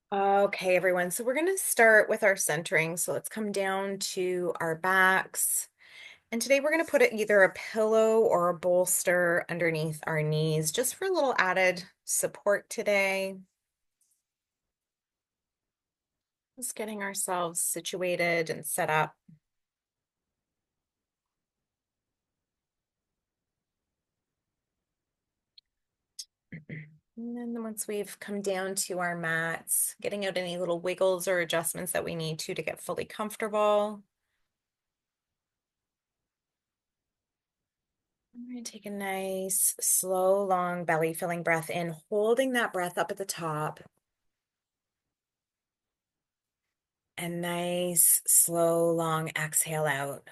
Okay, everyone. So we're going to start with our centering. So let's come down to our backs. And today we're going to put either a pillow or a bolster underneath our knees just for a little added support today. Just getting ourselves situated and set up. And then once we've come down to our mats, getting out any little wiggles or adjustments that we need to get fully comfortable. I'm going to take a nice, slow, long belly filling breath in, holding that breath up at the top. And nice, slow, long exhale out.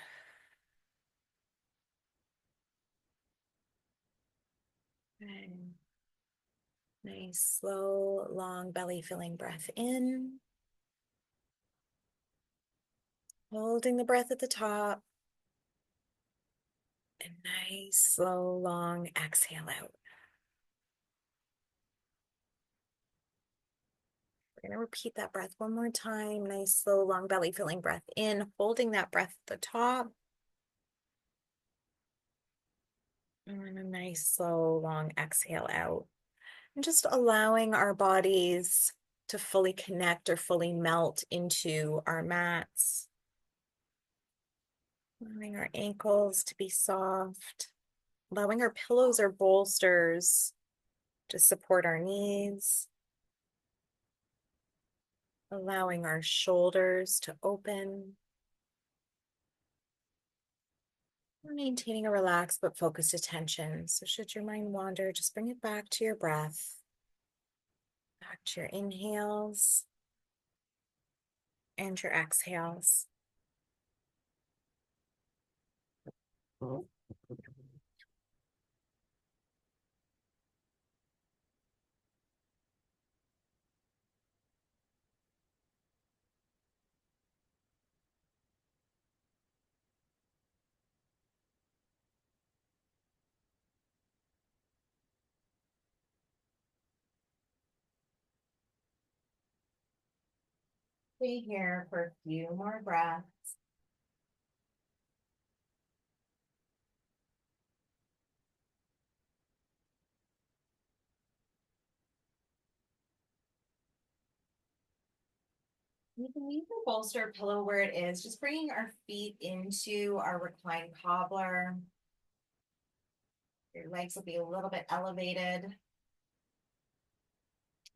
Okay. Nice, slow, long belly filling breath in. Holding the breath at the top. And nice, slow, long exhale out. We're going to repeat that breath one more time. Nice, slow, long belly filling breath in, holding that breath at the top. And a nice, slow, long exhale out. And just allowing our bodies to fully connect or fully melt into our mats. Allowing our ankles to be soft. Allowing our pillows or bolsters to support our knees. Allowing our shoulders to open. Maintaining a relaxed but focused attention. So should your mind wander, just bring it back to your breath. Back to your inhales and your exhales. Stay here for a few more breaths. You can leave the bolster pillow where it is, just bringing our feet into our reclined cobbler. Your legs will be a little bit elevated,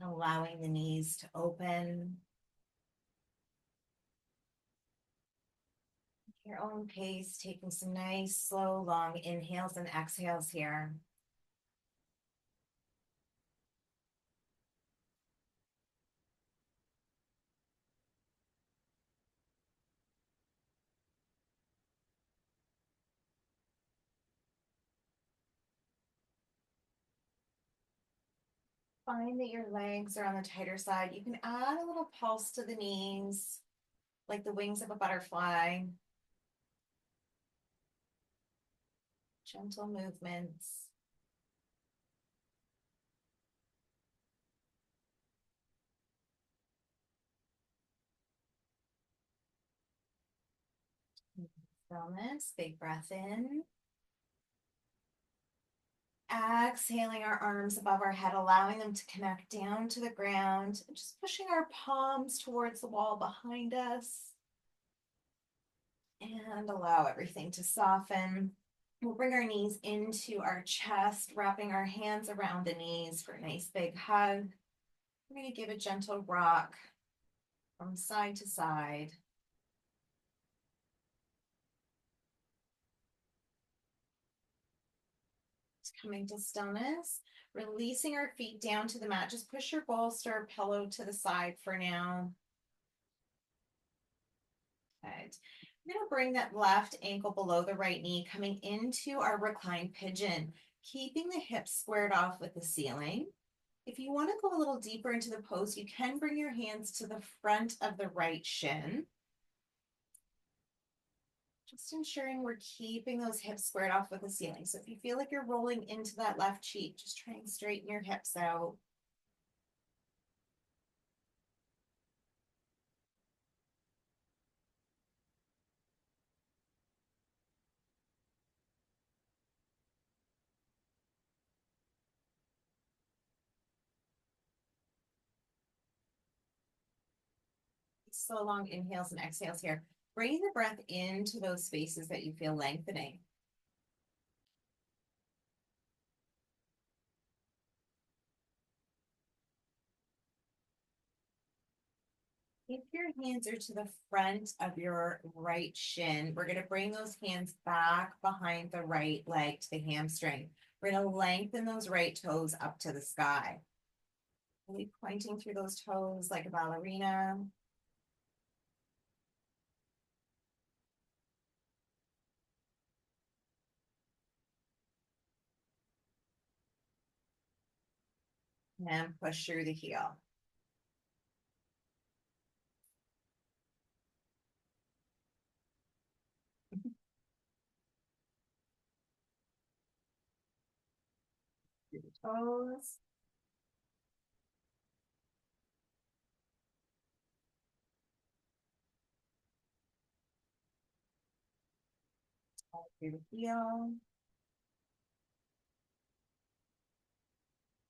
allowing the knees to open. At your own pace, taking some nice, slow, long inhales and exhales here. Find that your legs are on the tighter side. You can add a little pulse to the knees, like the wings of a butterfly. Gentle movements. Stillness, big breath in. Exhaling our arms above our head, allowing them to connect down to the ground, just pushing our palms towards the wall behind us. And allow everything to soften. We'll bring our knees into our chest, wrapping our hands around the knees for a nice big hug. We're going to give a gentle rock from side to side. Coming to stillness, releasing our feet down to the mat. Just push your bolster pillow to the side for now. Good. I'm going to bring that left ankle below the right knee, coming into our reclined pigeon, keeping the hips squared off with the ceiling. If you want to go a little deeper into the pose, you can bring your hands to the front of the right shin. Just ensuring we're keeping those hips squared off with the ceiling. So if you feel like you're rolling into that left cheek, just try and straighten your hips out. slow, long inhales and exhales here. Bringing the breath into those spaces that you feel lengthening. If your hands are to the front of your right shin, we're going to bring those hands back behind the right leg to the hamstring. We're going to lengthen those right toes up to the sky. Really pointing through those toes like a ballerina. And push through the heel. Through the toes. Through the heel.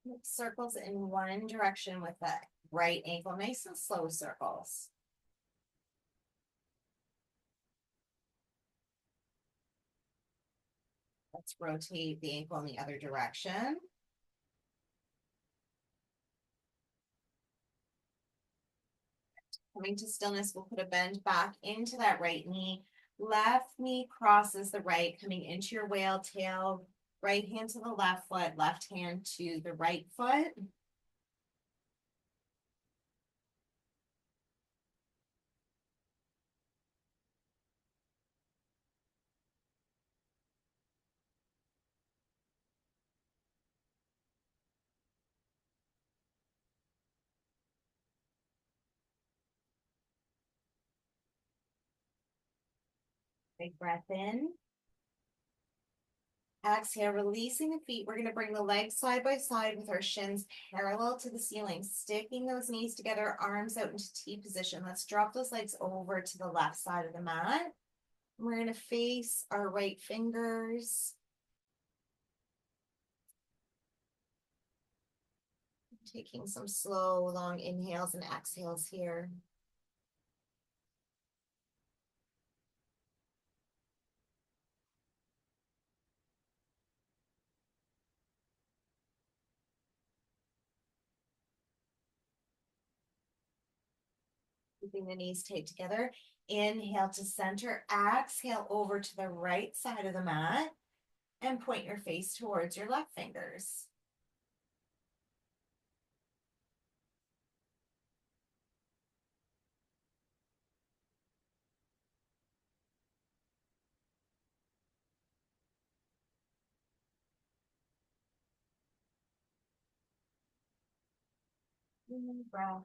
Make circles in one direction with that right ankle, nice and slow circles. Let's rotate the ankle in the other direction. Coming to stillness, we'll put a bend back into that right knee. Left knee crosses the right, coming into your whale tail. Right hand to the left foot, left hand to the right foot. Big breath in. Exhale, releasing the feet. We're going to bring the legs side by side with our shins parallel to the ceiling, sticking those knees together, arms out into T position. Let's drop those legs over to the left side of the mat. We're going to face our right fingers. Taking some slow, long inhales and exhales here. Keeping the knees tight together. Inhale to center. Exhale over to the right side of the mat and point your face towards your left fingers. Breath.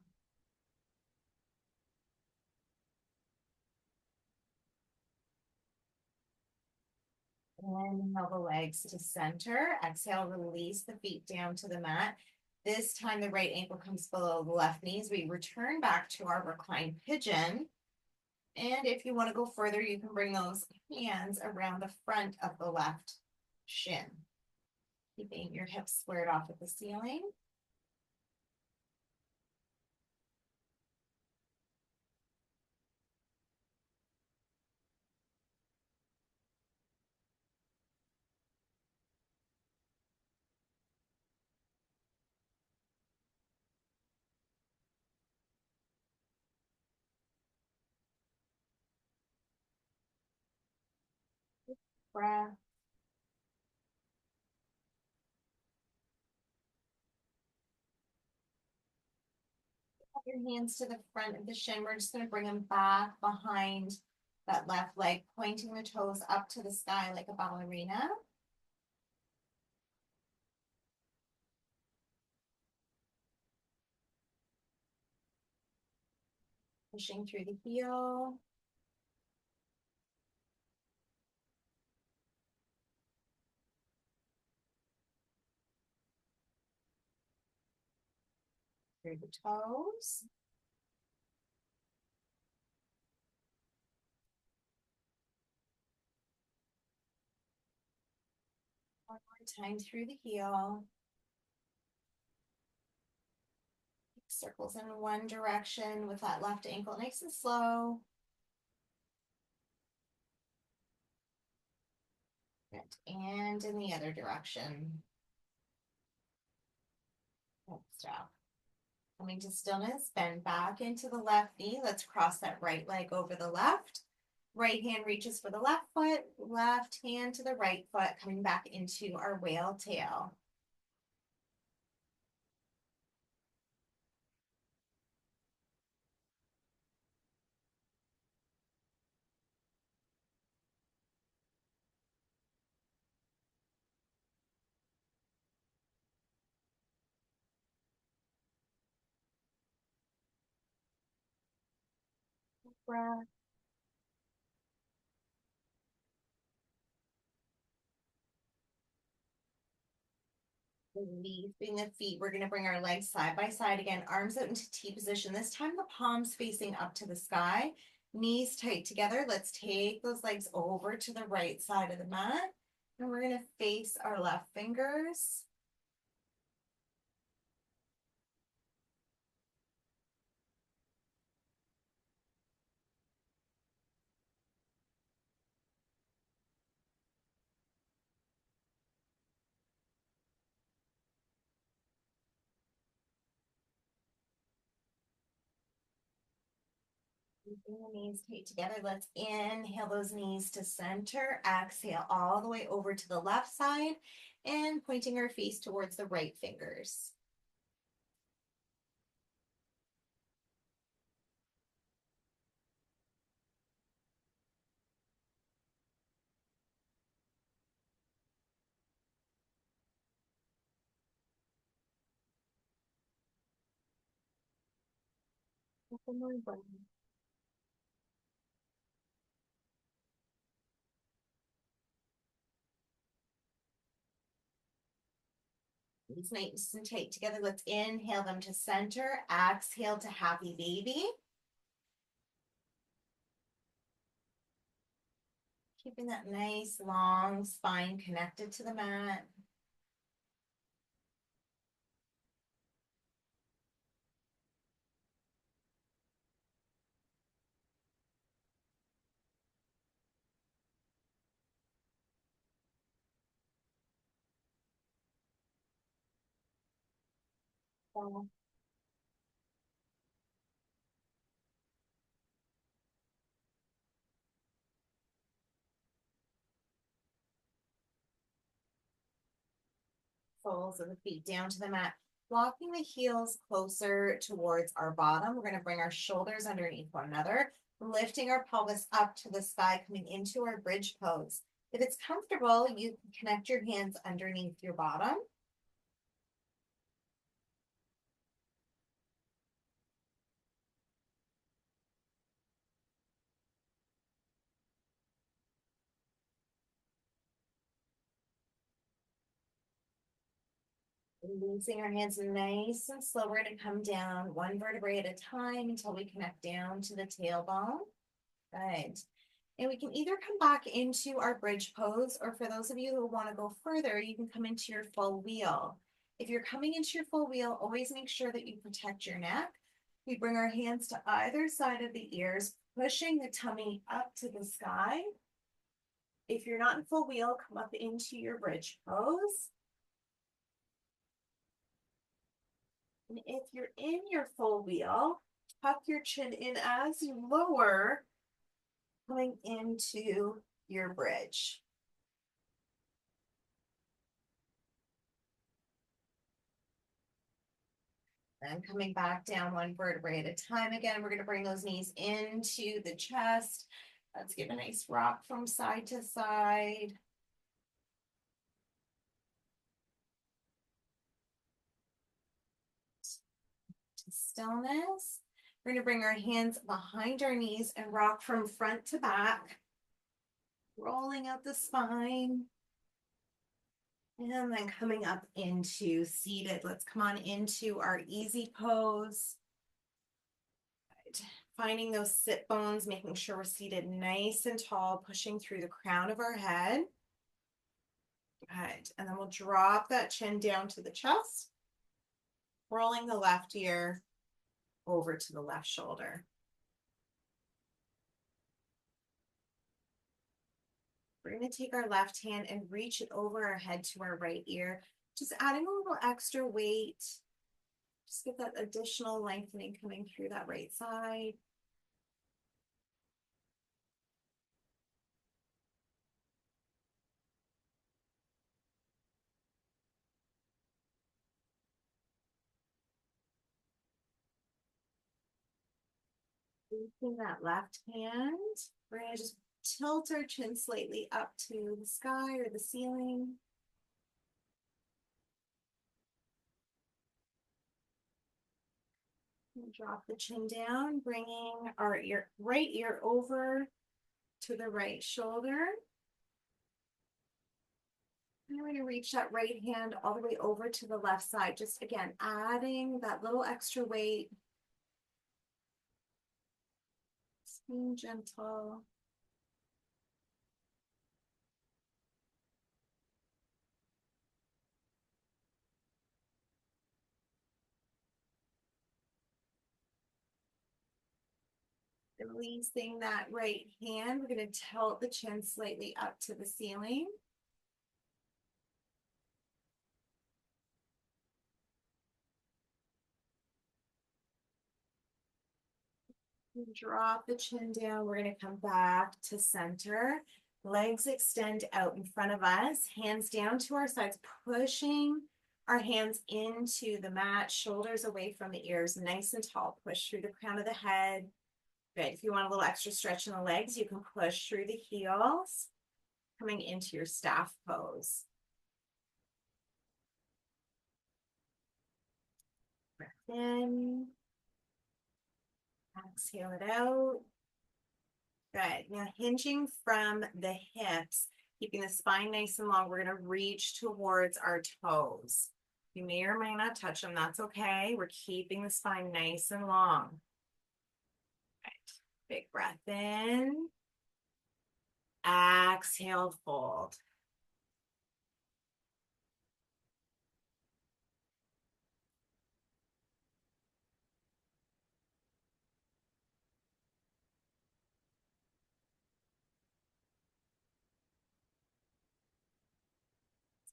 Inhale the legs to center. Exhale, release the feet down to the mat. This time the right ankle comes below the left knee as we return back to our reclined pigeon. And if you want to go further, you can bring those hands around the front of the left shin. Keeping your hips squared off at the ceiling. Breath. Your hands to the front of the shin. We're just going to bring them back behind that left leg, pointing the toes up to the sky like a ballerina. Pushing through the heel. Through the toes. One more time through the heel. circles in one direction with that left ankle, nice and slow. And in the other direction. Stop. Coming to stillness, bend back into the left knee. Let's cross that right leg over the left. Right hand reaches for the left foot, left hand to the right foot, coming back into our whale tail. Breath. Releasing the feet. We're going to bring our legs side by side again, arms out into T position. This time the palms facing up to the sky, knees tight together. Let's take those legs over to the right side of the mat. And we're going to face our left fingers. Keeping the knees tight together. Let's inhale those knees to center. Exhale all the way over to the left side and pointing our face towards the right fingers. One more breath. Knees nice and tight together. Let's inhale them to center. Exhale to happy baby. Keeping that nice long spine connected to the mat. Soles of the feet down to the mat. Walking the heels closer towards our bottom. We're going to bring our shoulders underneath one another, lifting our pelvis up to the sky, coming into our bridge pose. If it's comfortable, you can connect your hands underneath your bottom. Releasing our hands nice and slow. We're going to come down one vertebrae at a time until we connect down to the tailbone. Good. And we can either come back into our bridge pose, or for those of you who want to go further, you can come into your full wheel. If you're coming into your full wheel, always make sure that you protect your neck. We bring our hands to either side of the ears, pushing the tummy up to the sky. If you're not in full wheel, come up into your bridge pose. And if you're in your full wheel, tuck your chin in as you lower, coming into your bridge. And coming back down one vertebrae at a time. Again, we're going to bring those knees into the chest. Let's give a nice rock from side to side. To stillness. We're going to bring our hands behind our knees and rock from front to back, rolling out the spine. And then coming up into seated. Let's come on into our easy pose. Right. Finding those sit bones, making sure we're seated nice and tall, pushing through the crown of our head. Good. And then we'll drop that chin down to the chest, rolling the left ear over to the left shoulder. We're going to take our left hand and reach it over our head to our right ear, just adding a little extra weight. Just get that additional lengthening coming through that right side. Releasing that left hand, we're going to just tilt our chin slightly up to the sky or the ceiling. And drop the chin down, bringing our right ear over to the right shoulder. And we're going to reach that right hand all the way over to the left side. Just again, adding that little extra weight. Just being gentle. Releasing that right hand, we're going to tilt the chin slightly up to the ceiling. Drop the chin down. We're going to come back to center. Legs extend out in front of us. Hands down to our sides, pushing our hands into the mat, shoulders away from the ears, nice and tall. Push through the crown of the head. Good. If you want a little extra stretch in the legs, you can push through the heels, coming into your staff pose. Breath in. Exhale it out. Good. Now hinging from the hips, keeping the spine nice and long, we're going to reach towards our toes. You may or may not touch them. That's okay. We're keeping the spine nice and long. Right. Big breath in. Exhale, fold.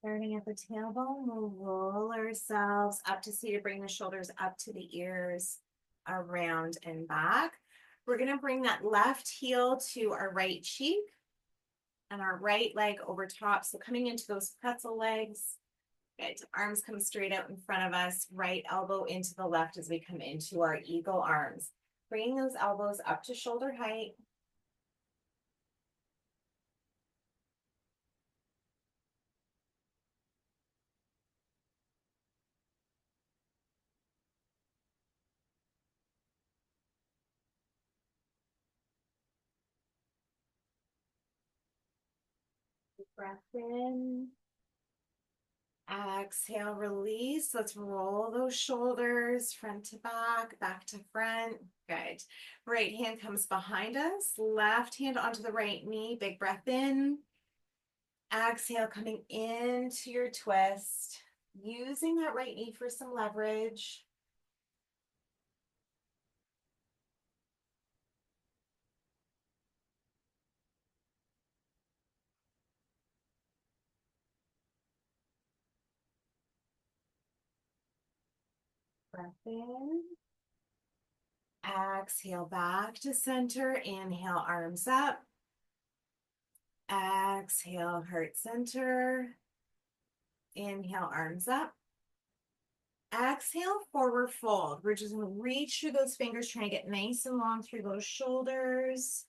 Starting at the tailbone, we'll roll ourselves up to see to bring the shoulders up to the ears, around and back. We're going to bring that left heel to our right cheek and our right leg over top. So coming into those pretzel legs. Good. Arms come straight out in front of us. Right elbow into the left as we come into our eagle arms. Bringing those elbows up to shoulder height. Breath in. Exhale, release. Let's roll those shoulders front to back, back to front. Good. Right hand comes behind us. Left hand onto the right knee. Big breath in. Exhale, coming into your twist. Using that right knee for some leverage. Breath in. Exhale back to center. Inhale, arms up. Exhale, heart center. Inhale, arms up. Exhale, forward fold. We're just going to reach through those fingers, trying to get nice and long through those shoulders.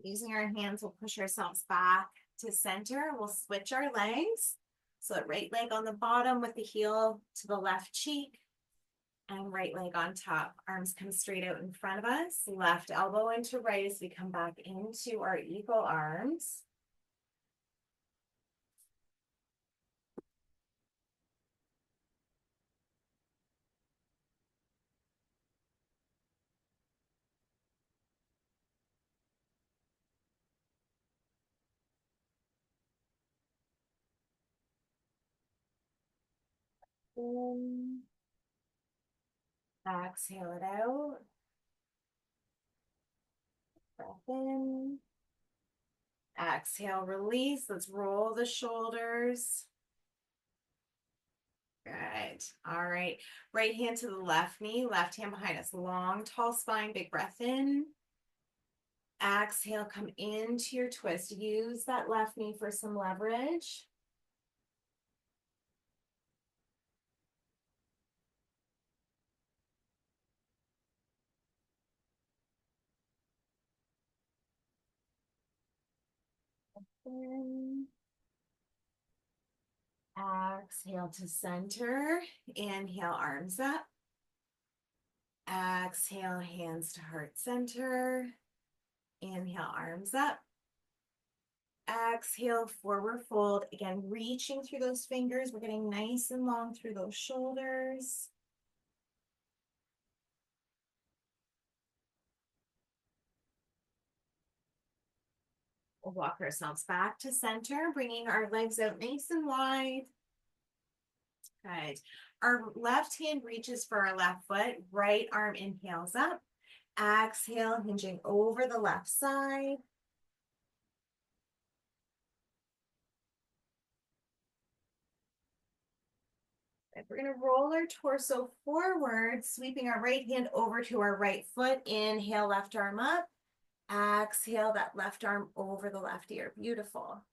Using our hands, we'll push ourselves back to center. We'll switch our legs. So that right leg on the bottom with the heel to the left cheek. And right leg on top. Arms come straight out in front of us. Left elbow into right as we come back into our eagle arms. in. Exhale it out. Breath in. Exhale, release. Let's roll the shoulders. Good. All right. Right hand to the left knee, left hand behind us. Long, tall spine, big breath in. Exhale, come into your twist. Use that left knee for some leverage. In. Exhale to center. Inhale, arms up. Exhale, hands to heart center. Inhale, arms up. Exhale, forward fold. Again, reaching through those fingers. We're getting nice and long through those shoulders. We'll walk ourselves back to center, bringing our legs out nice and wide. Good. Our left hand reaches for our left foot. Right arm inhales up. Exhale, hinging over the left side. We're going to roll our torso forward, sweeping our right hand over to our right foot. Inhale, left arm up. Exhale, that left arm over the left ear. Beautiful.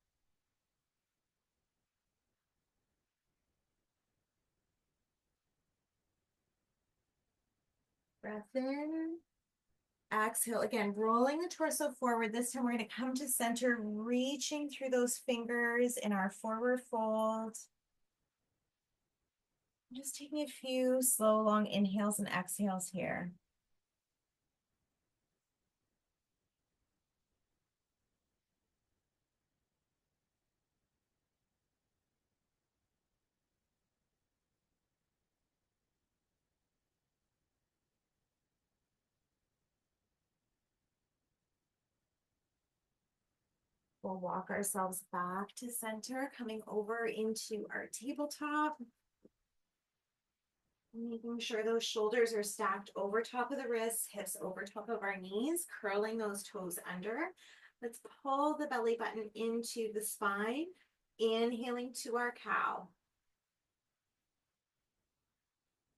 Breath in. Exhale, again, rolling the torso forward. This time we're going to come to center, reaching through those fingers in our forward fold. Just taking a few slow, long inhales and exhales here. We'll walk ourselves back to center, coming over into our tabletop. Making sure those shoulders are stacked over top of the wrists, hips over top of our knees, curling those toes under. Let's pull the belly button into the spine, inhaling to our cow.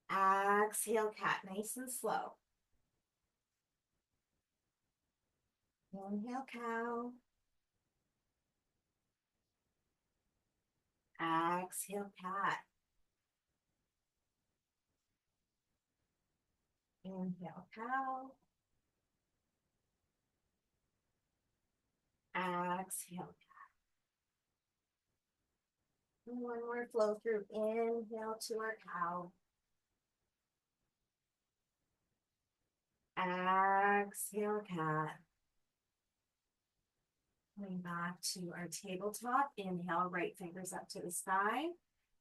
Exhale, cat, nice and slow. Inhale, cow. Exhale, cat. Inhale, cow. Exhale. And one more flow through. Inhale to our cow. Exhale, cat. Coming back to our tabletop. Inhale, right fingers up to the sky.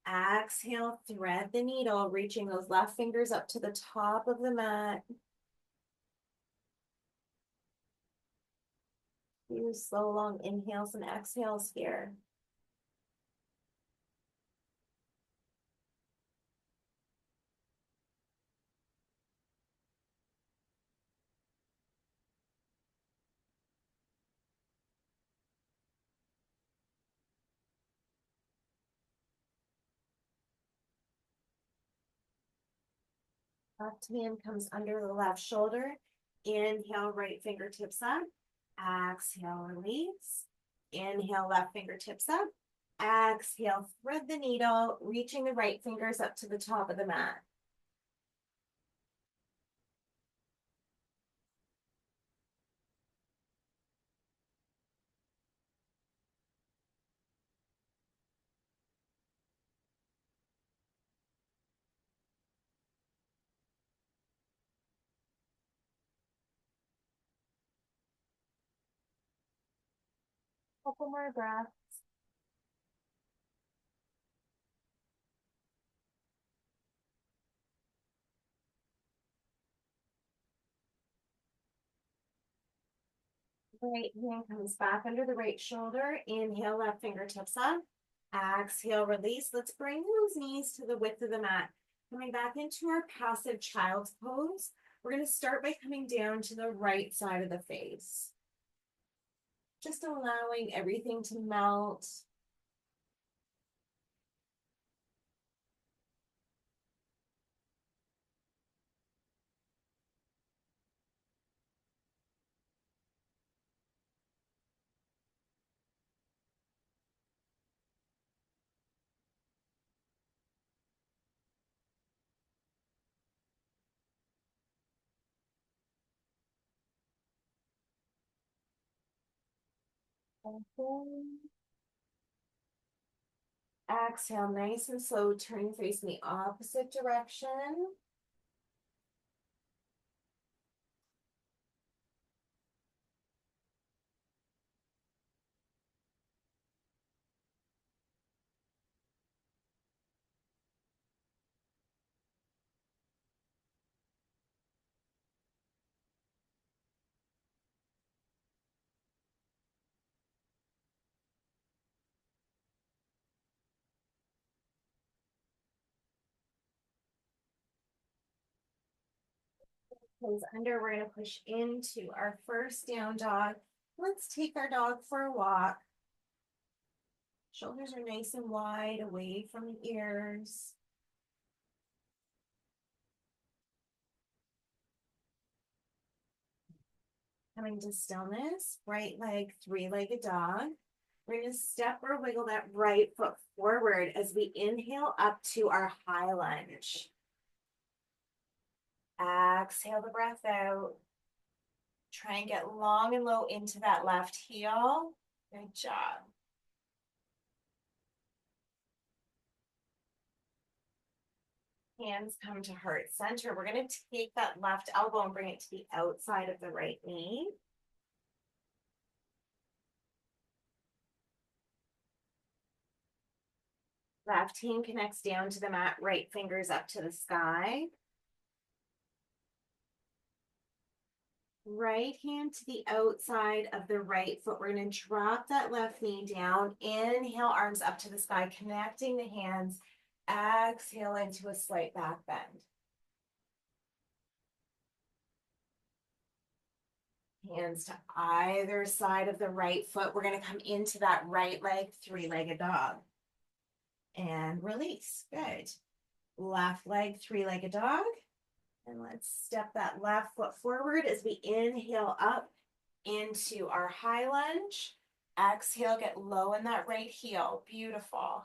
Exhale, thread the needle, reaching those left fingers up to the top of the mat. Few slow, long inhales and exhales here. Left hand comes under the left shoulder. Inhale, right fingertips up. Exhale, release. Inhale, left fingertips up. Exhale, thread the needle, reaching the right fingers up to the top of the mat. Couple more breaths. Right hand comes back under the right shoulder. Inhale, left fingertips up. Exhale, release. Let's bring those knees to the width of the mat. Coming back into our passive child's pose. We're going to start by coming down to the right side of the face. Just allowing everything to melt. Exhale, nice and slow, turn facing the opposite direction. Toes under, we're going to push into our first down dog. Let's take our dog for a walk. Shoulders are nice and wide, away from the ears. Coming to stillness, right leg, three-legged dog. We're going to step or wiggle that right foot forward as we inhale up to our high lunge. Exhale the breath out. Try and get long and low into that left heel. Good job. Hands come to heart center. We're going to take that left elbow and bring it to the outside of the right knee. Left hand connects down to the mat, right fingers up to the sky. Right hand to the outside of the right foot. We're going to drop that left knee down. Inhale, arms up to the sky, connecting the hands. Exhale into a slight back bend. Hands to either side of the right foot. We're going to come into that right leg, three-legged dog. And release. Good. Left leg, three-legged dog. And let's step that left foot forward as we inhale up into our high lunge. Exhale, get low in that right heel. Beautiful.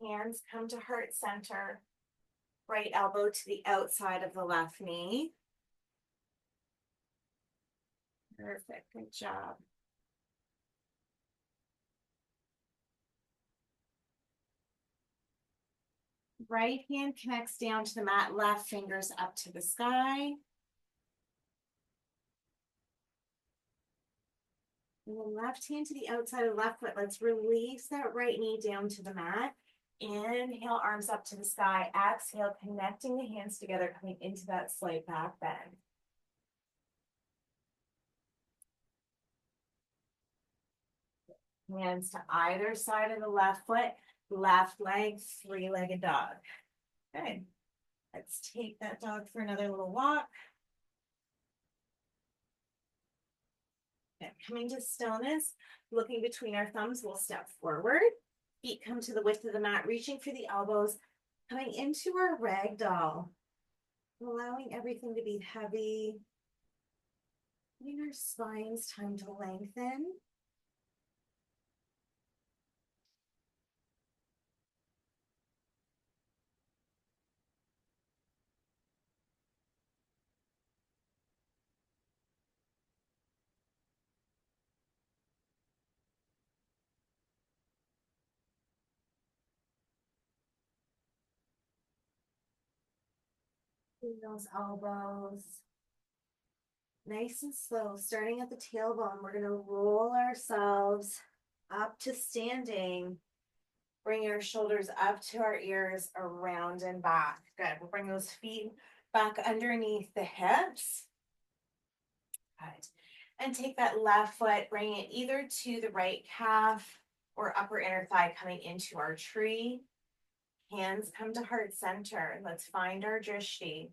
Hands come to heart center. Right elbow to the outside of the left knee. Perfect. Good job. Right hand connects down to the mat, left fingers up to the sky. And then left hand to the outside of the left foot. Let's release that right knee down to the mat. Inhale, arms up to the sky. Exhale, connecting the hands together, coming into that slight back bend. Hands to either side of the left foot, left leg, three-legged dog. Good. Let's take that dog for another little walk. Okay. Coming to stillness, looking between our thumbs, we'll step forward. Feet come to the width of the mat, reaching for the elbows, coming into our rag doll, allowing everything to be heavy. Giving our spines time to lengthen. Those elbows. Nice and slow, starting at the tailbone, we're going to roll ourselves up to standing. Bring your shoulders up to our ears, around and back. Good. We'll bring those feet back underneath the hips. Good. And take that left foot, bring it either to the right calf or upper inner thigh coming into our tree. Hands come to heart center. Let's find our drishti.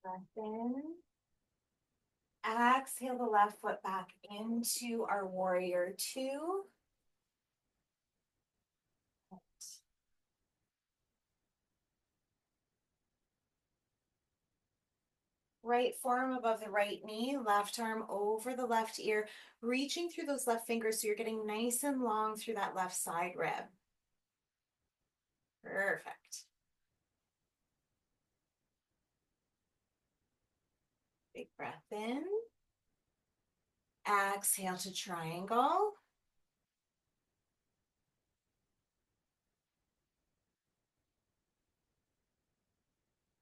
Breath in. Exhale the left foot back into our warrior two. Right forearm above the right knee, left arm over the left ear, reaching through those left fingers so you're getting nice and long through that left side rib. Perfect. Big breath in. Exhale to triangle.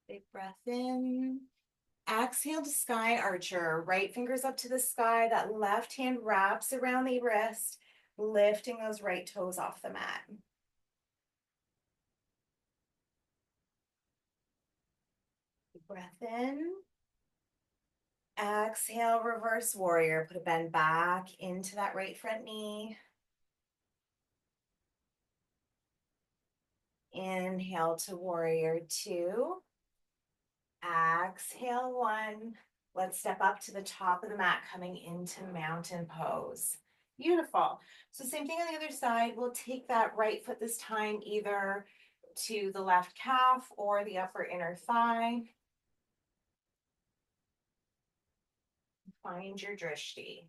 Big breath in. Exhale to sky archer. Right fingers up to the sky. That left hand wraps around the wrist, lifting those right toes off the mat. Big breath in. Exhale, reverse warrior. Put a bend back into that right front knee. Inhale to warrior two. Exhale one. Let's step up to the top of the mat, coming into mountain pose. Beautiful. So same thing on the other side. We'll take that right foot this time either to the left calf or the upper inner thigh. Find your drishti,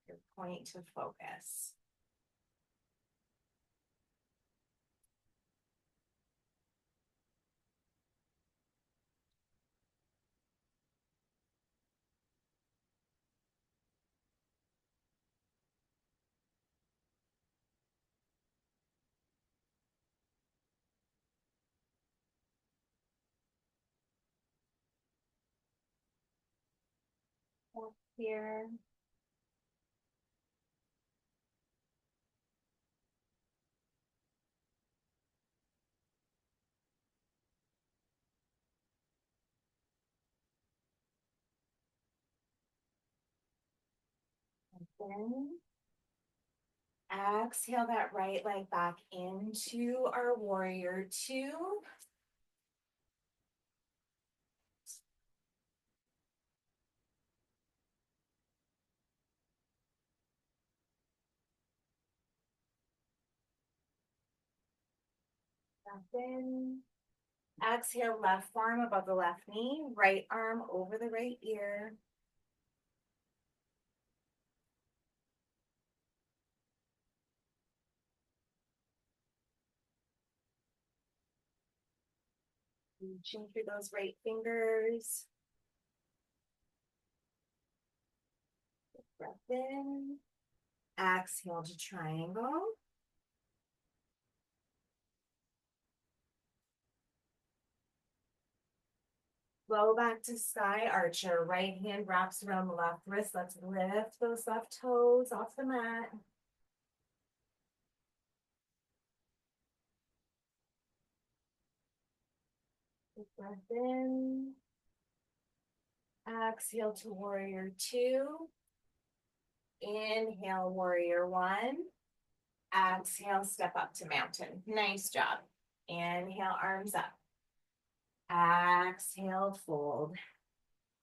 your point to focus. Up here. Then exhale that right leg back into our warrior two. Breath in. Exhale, left arm above the left knee, right arm over the right ear. Reaching through those right fingers. Breath in. Exhale to triangle. Flow back to sky archer. Right hand wraps around the left wrist. Let's lift those left toes off the mat. Breath in. Exhale to warrior two. Inhale, warrior one. Exhale, step up to mountain. Nice job. Inhale, arms up. Exhale, fold.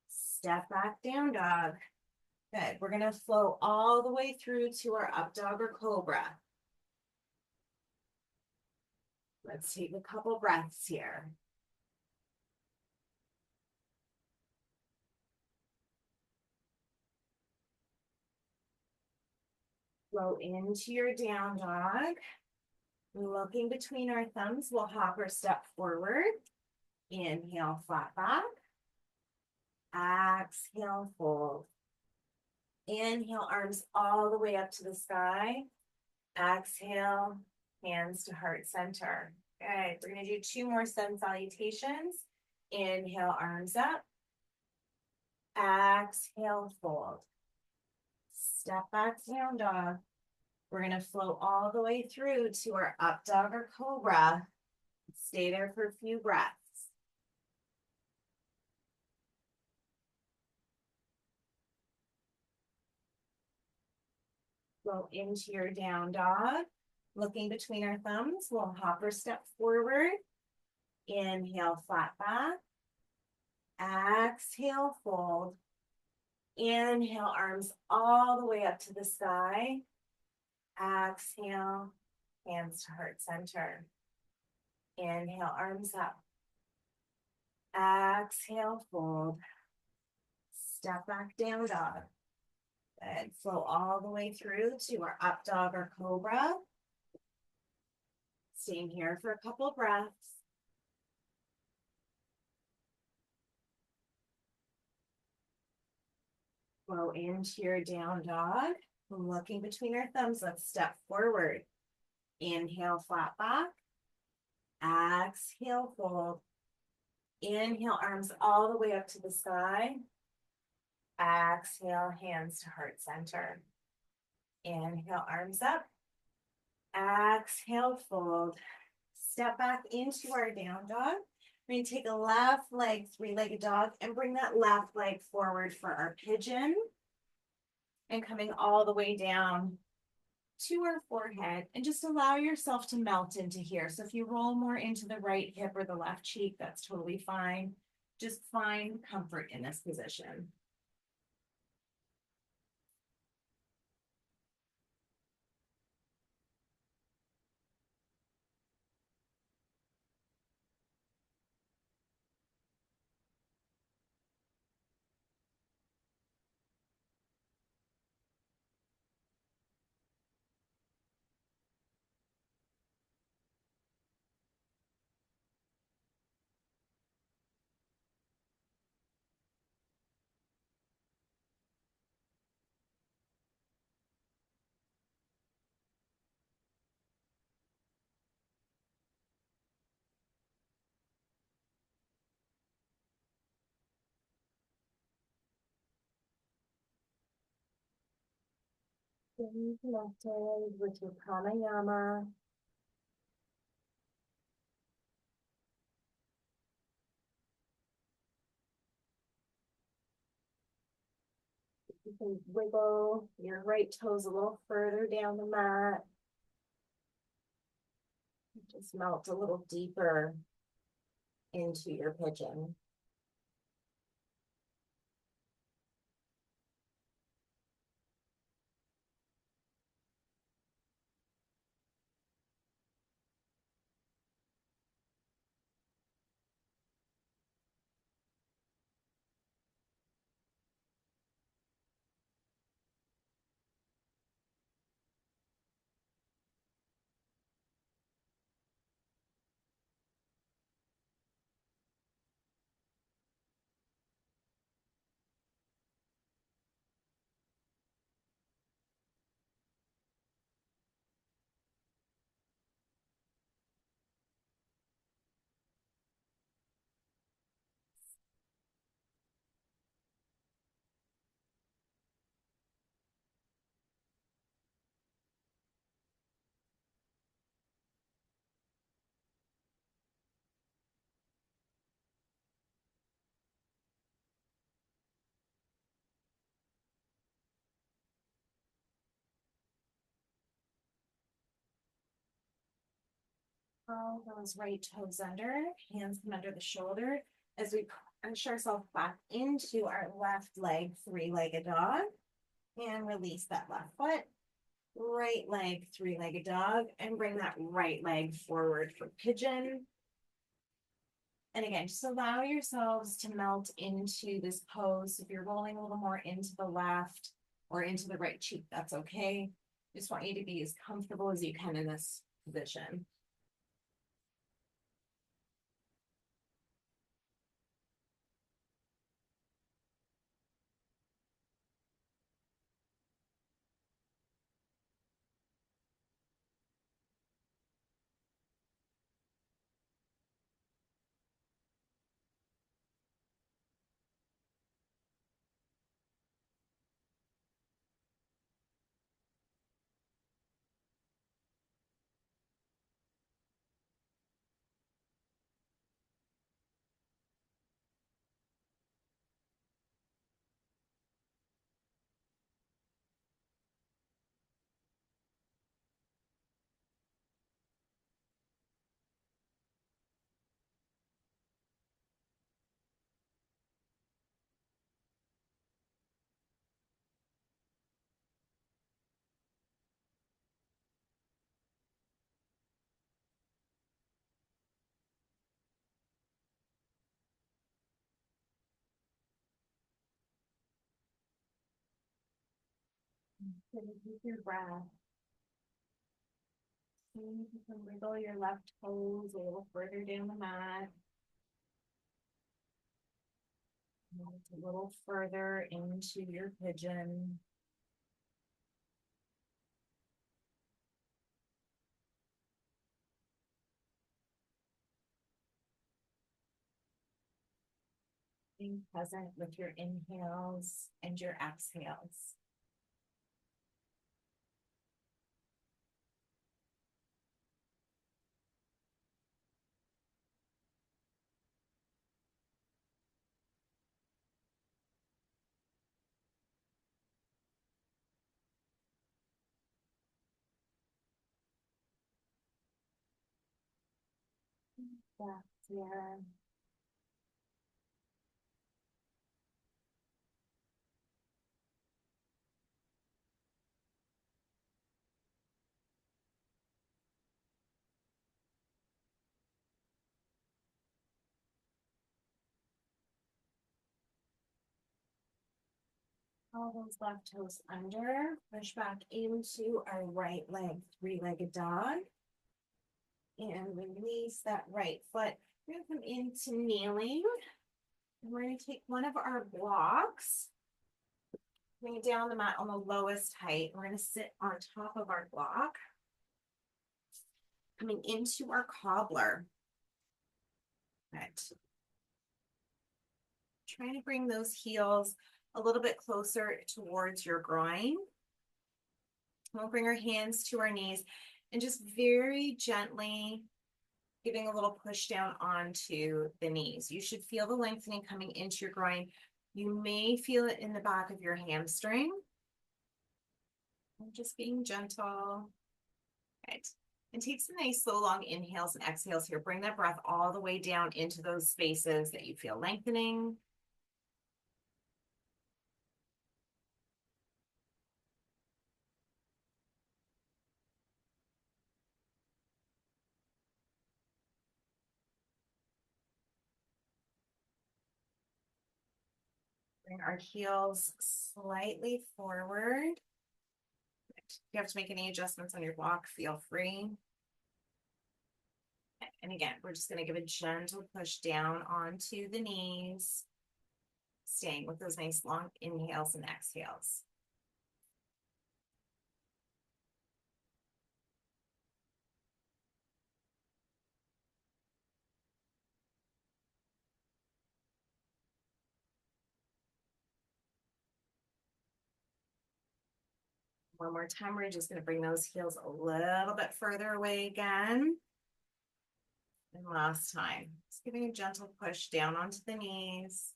Step back, down dog. Good. We're going to flow all the way through to our up dog or cobra. Let's take a couple breaths here. Flow into your down dog. Looking between our thumbs, we'll hop or step forward. Inhale, flat back. Exhale, fold. Inhale, arms all the way up to the sky. Exhale, hands to heart center. Good. We're going to do 2 more sun salutations. Inhale, arms up. Exhale, fold. Step back, down dog. We're going to flow all the way through to our up dog or cobra. Stay there for a few breaths. Go into your down dog. Looking between our thumbs, we'll hopper step forward. Inhale, flat back. Exhale, fold. Inhale, arms all the way up to the sky. Exhale, hands to heart center. Inhale, arms up. Exhale, fold. Step back, down dog. Good. Flow all the way through to our up dog or cobra. Staying here for a couple breaths. Flow into your down dog. Looking between our thumbs, let's step forward. Inhale, flat back. Exhale, fold. Inhale, arms all the way up to the sky. Exhale, hands to heart center. Inhale, arms up. Exhale, fold. Step back into our down dog. We're going to take a left leg, 3-legged dog, and bring that left leg forward for our pigeon. And coming all the way down to our forehead, and just allow yourself to melt into here. So if you roll more into the right hip or the left cheek, that's totally fine. Just find comfort in this position. Staying connected with your pranayama. You can wiggle your right toes a little further down the mat. Just melt a little deeper into your pigeon. All those right toes under, hands come under the shoulder as we push ourselves back into our left leg, 3-legged dog, and release that left foot. Right leg, 3-legged dog, and bring that right leg forward for pigeon. And again, just allow yourselves to melt into this pose. If you're rolling a little more into the left or into the right cheek, that's okay. Just want you to be as comfortable as you can in this position. Keep your breath. See if you can wiggle your left toes a little further down the mat. A little further into your pigeon. Being present with your inhales and your exhales. Back here. All those left toes under. Push back into our right leg, three-legged dog. And release that right foot. We're going to come into kneeling. And we're going to take one of our blocks. Bring it down the mat on the lowest height. We're going to sit on top of our block. Coming into our cobbler. Right. Trying to bring those heels a little bit closer towards your groin. We'll bring our hands to our knees and just very gently giving a little push down onto the knees. You should feel the lengthening coming into your groin. You may feel it in the back of your hamstring. I'm just being gentle. Right. And take some nice slow long inhales and exhales here. Bring that breath all the way down into those spaces that you feel lengthening. Bring our heels slightly forward. If you have to make any adjustments on your block, feel free. And again, we're just going to give a gentle push down onto the knees, staying with those nice long inhales and exhales. One more time, we're just going to bring those heels a little bit further away again. And last time, just giving a gentle push down onto the knees,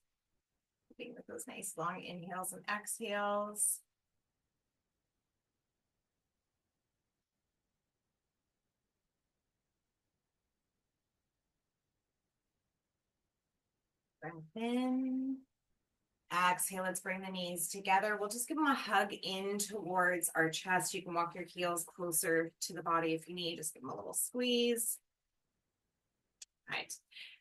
keeping with those nice long inhales and exhales. Breath in. Exhale, let's bring the knees together. We'll just give them a hug in towards our chest. You can walk your heels closer to the body if you need. Just give them a little squeeze. All right.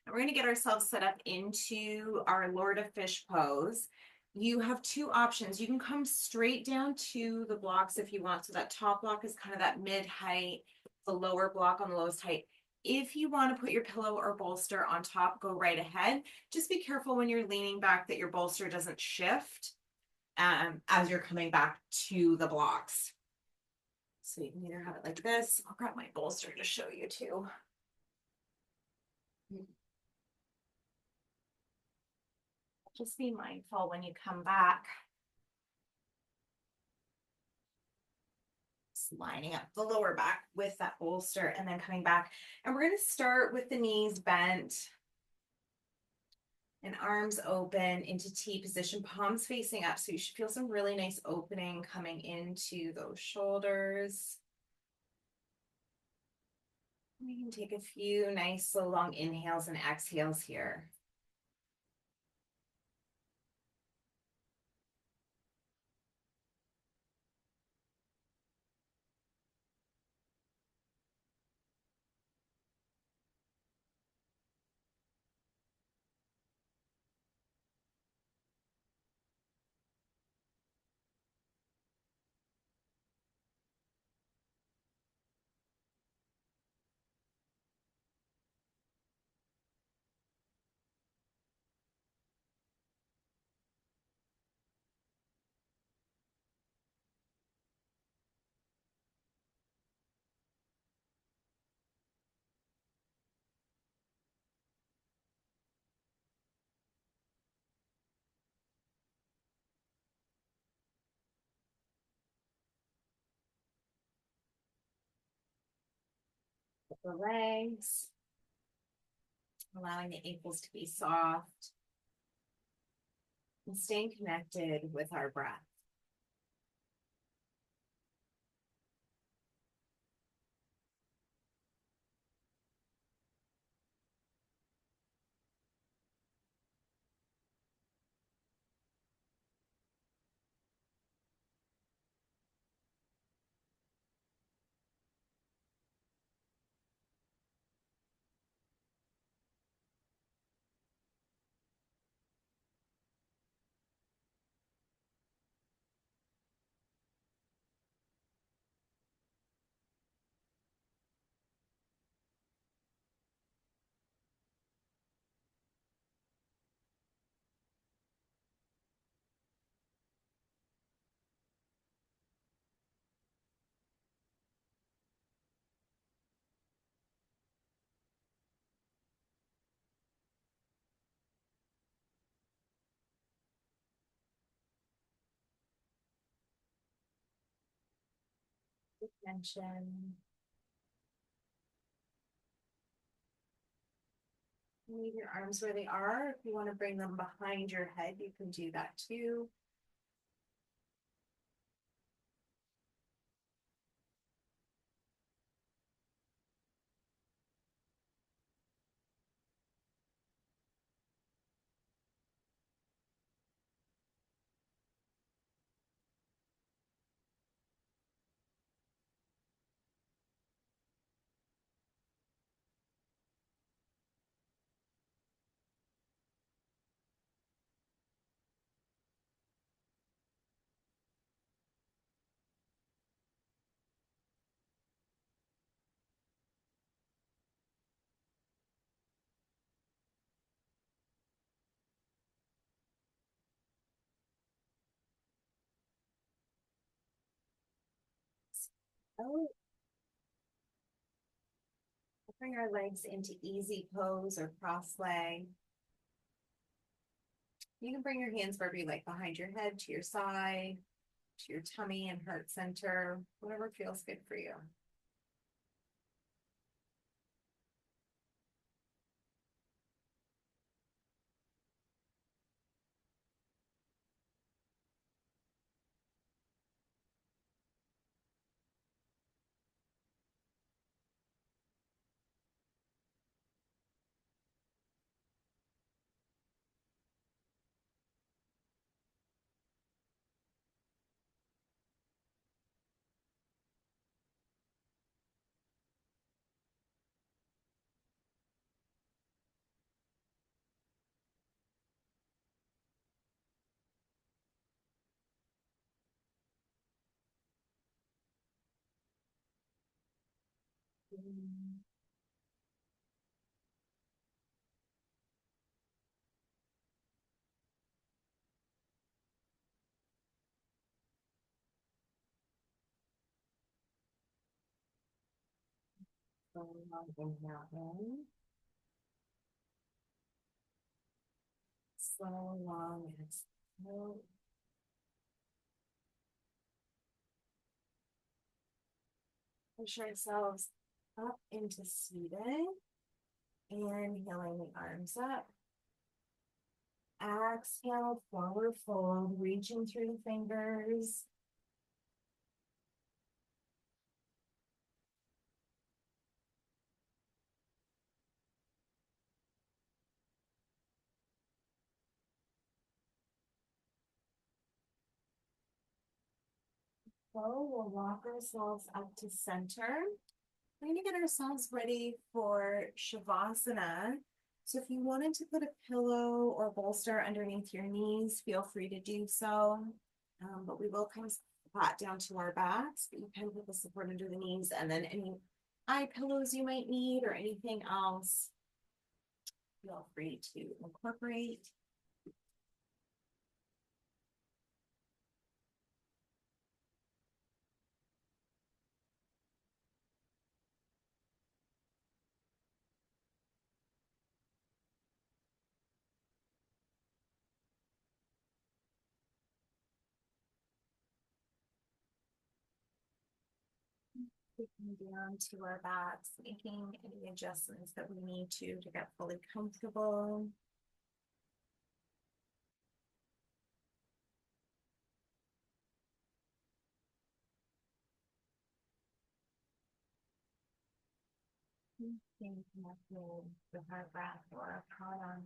And we're going to get ourselves set up into our Lord of Fish pose. You have two options. You can come straight down to the blocks if you want. So that top block is kind of that mid height, the lower block on the lowest height. If you want to put your pillow or bolster on top, go right ahead. Just be careful when you're leaning back that your bolster doesn't shift as you're coming back to the blocks. So you can either have it like this. I'll grab my bolster to show you too. Just be mindful when you come back. Just lining up the lower back with that bolster and then coming back. And we're going to start with the knees bent and arms open into T position, palms facing up. So you should feel some really nice opening coming into those shoulders. We can take a few nice slow long inhales and exhales here. the legs, allowing the ankles to be soft, and staying connected with our breath. Tension. Leave your arms where they are. If you want to bring them behind your head, you can do that too. Oh, bring our legs into easy pose or cross leg. You can bring your hands wherever you like, behind your head, to your side, to your tummy and heart center, whatever feels good for you. So long inhale in, slow long exhale. Push ourselves up into seated. Inhaling the arms up. Exhale, forward fold, reaching through the fingers. So we'll walk ourselves up to center. We're going to get ourselves ready for Shavasana. So if you wanted to put a pillow or bolster underneath your knees, feel free to do so. But we will come flat down to our backs, but you can put the support under the knees, and then any eye pillows you might need or anything else, feel free to incorporate. Taking down to our backs, making any adjustments that we need to get fully comfortable. Staying connected with our breath or our prana.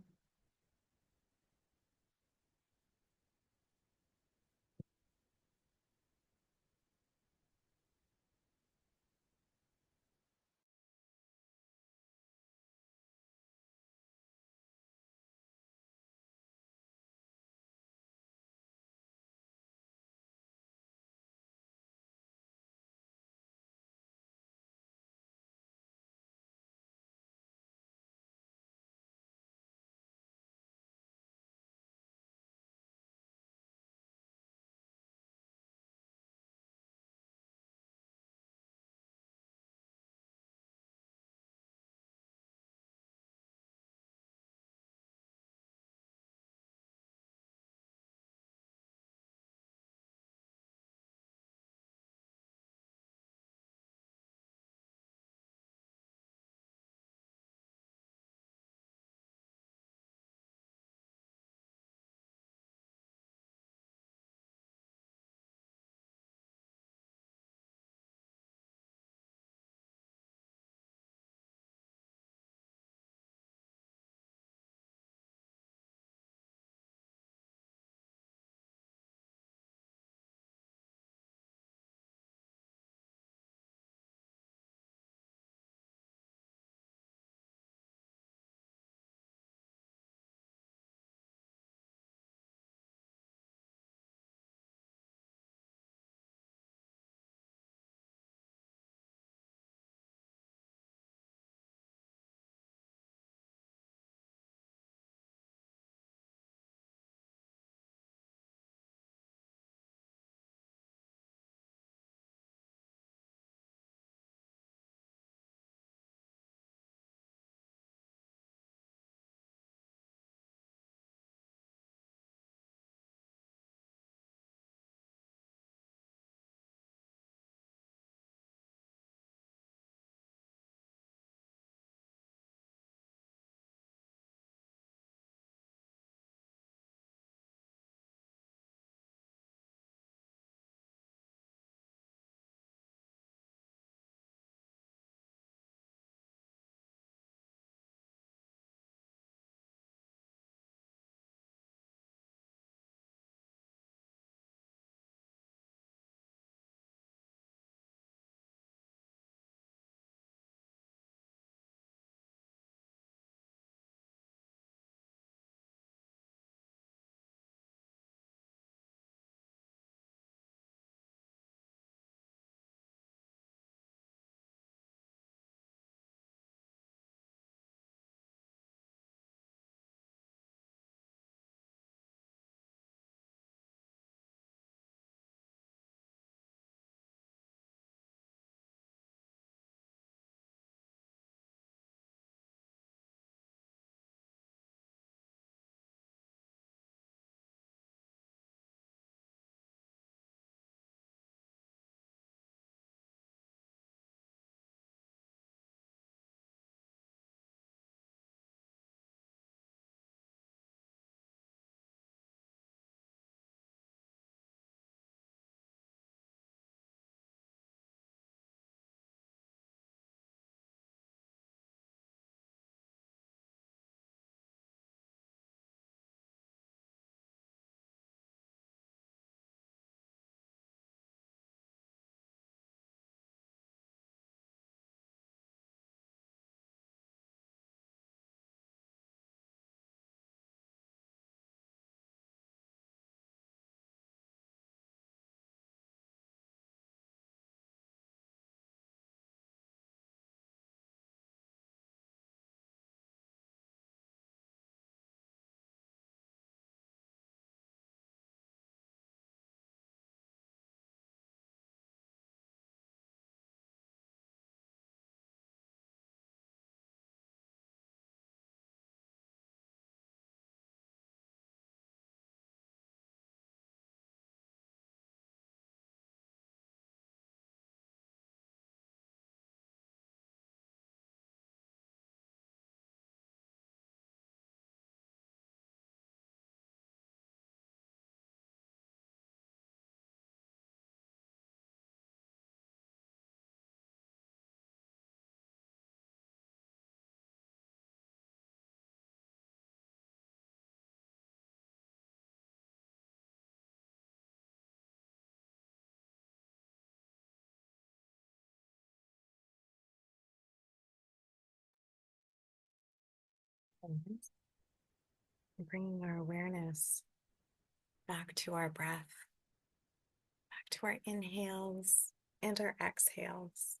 And bringing our awareness back to our breath, back to our inhales and our exhales.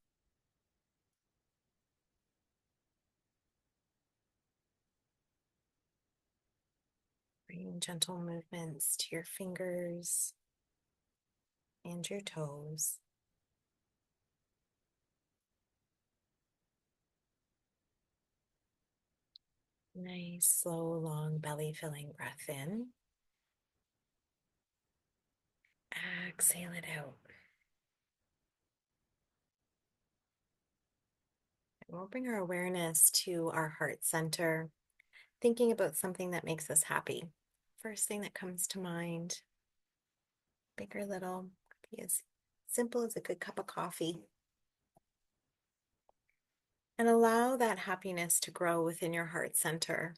Bringing gentle movements to your fingers and your toes. Nice, slow, long belly filling breath in. Exhale it out. And we'll bring our awareness to our heart center, thinking about something that makes us happy. First thing that comes to mind, big or little, could be as simple as a good cup of coffee. And allow that happiness to grow within your heart center.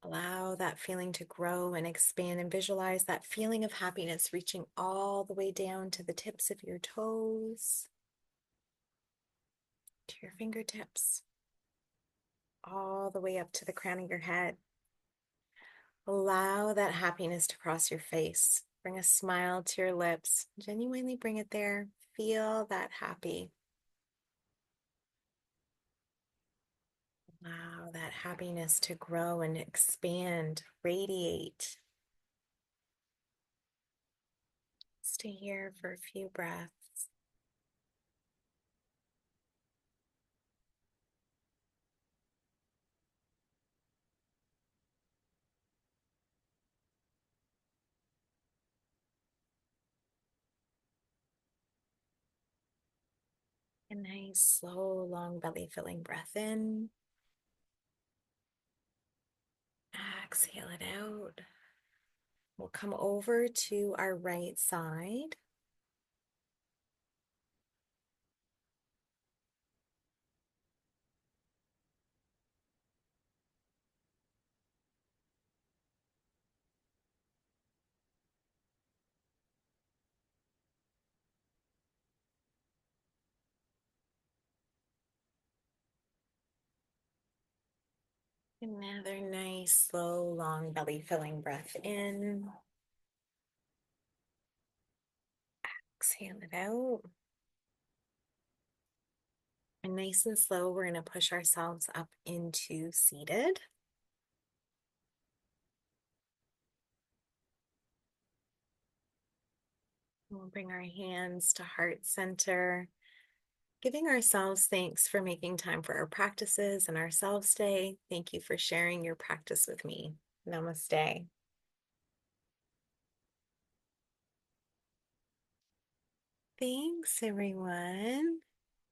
Allow that feeling to grow and expand, and visualize that feeling of happiness reaching all the way down to the tips of your toes, to your fingertips, all the way up to the crown of your head. Allow that happiness to cross your face. Bring a smile to your lips. Genuinely bring it there. Feel that happy. Allow that happiness to grow and expand, radiate. Stay here for a few breaths. A nice, slow, long belly filling breath in. Exhale it out. We'll come over to our right side. Another nice, slow, long belly filling breath in. Exhale it out. And nice and slow, we're going to push ourselves up into seated. We'll bring our hands to heart center, giving ourselves thanks for making time for our practices and ourselves today. Thank you for sharing your practice with me. Namaste. Thanks, everyone.